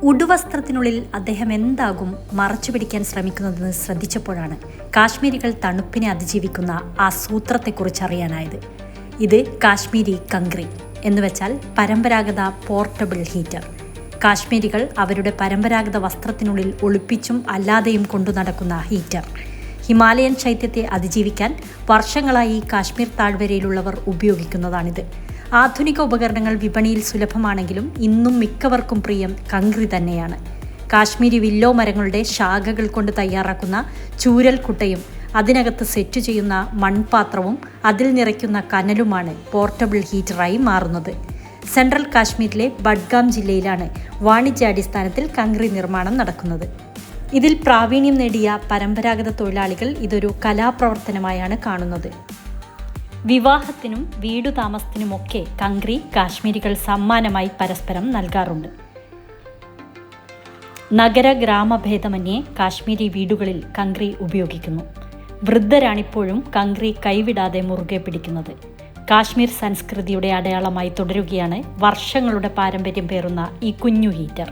ഉടുവസ്ത്രത്തിനുള്ളിൽ അദ്ദേഹം എന്താകും മറച്ചു പിടിക്കാൻ ശ്രമിക്കുന്നതെന്ന് ശ്രദ്ധിച്ചപ്പോഴാണ് കാശ്മീരികൾ തണുപ്പിനെ അതിജീവിക്കുന്ന ആ സൂത്രത്തെക്കുറിച്ച് അറിയാനായത്. ഇത് കാശ്മീരി കങ്ക്രി എന്നുവെച്ചാൽ പരമ്പരാഗത പോർട്ടബിൾ ഹീറ്റർ. കാശ്മീരികൾ അവരുടെ പരമ്പരാഗത വസ്ത്രത്തിനുള്ളിൽ ഒളിപ്പിച്ചും അല്ലാതെയും കൊണ്ടു നടക്കുന്ന ഹീറ്റർ. ഹിമാലയൻ ശൈത്യത്തെ അതിജീവിക്കാൻ വർഷങ്ങളായി കാശ്മീർ താഴ്വരയിലുള്ളവർ ഉപയോഗിക്കുന്നതാണിത്. ആധുനിക ഉപകരണങ്ങൾ വിപണിയിൽ സുലഭമാണെങ്കിലും ഇന്നും മിക്കവർക്കും പ്രിയം കങ്ക്രി തന്നെയാണ്. കാശ്മീരി വില്ലോ മരങ്ങളുടെ ശാഖകൾ കൊണ്ട് തയ്യാറാക്കുന്ന ചൂരൽ കുട്ടയും അതിനകത്ത് സെറ്റ് ചെയ്യുന്ന മൺപാത്രവും അതിൽ നിറയ്ക്കുന്ന കനലുമാണ് പോർട്ടബിൾ ഹീറ്ററായി മാറുന്നത്. സെൻട്രൽ കാശ്മീരിലെ ബഡ്ഗാം ജില്ലയിലാണ് വാണിജ്യാടിസ്ഥാനത്തിൽ കങ്ക്രി നിർമ്മാണം നടക്കുന്നത്. ഇതിൽ പ്രാവീണ്യം നേടിയ പരമ്പരാഗത തൊഴിലാളികൾ ഇതൊരു കലാപ്രവർത്തനമായാണ് കാണുന്നത്. വിവാഹത്തിനും വീടുതാമസത്തിനുമൊക്കെ കങ്ക്രി കാശ്മീരികൾ സമ്മാനമായി പരസ്പരം നൽകാറുണ്ട്. നഗര ഗ്രാമഭേദമന്യേ കാശ്മീരി വീടുകളിൽ കങ്ക്രി ഉപയോഗിക്കുന്നു. വൃദ്ധരാണിപ്പോഴും കങ്ക്രി കൈവിടാതെ മുറുകെ പിടിക്കുന്നത്. കാശ്മീർ സംസ്കൃതിയുടെ അടയാളമായി തുടരുകയാണ് വർഷങ്ങളുടെ പാരമ്പര്യം പേറുന്ന ഈ കുഞ്ഞു ഹീറ്റർ.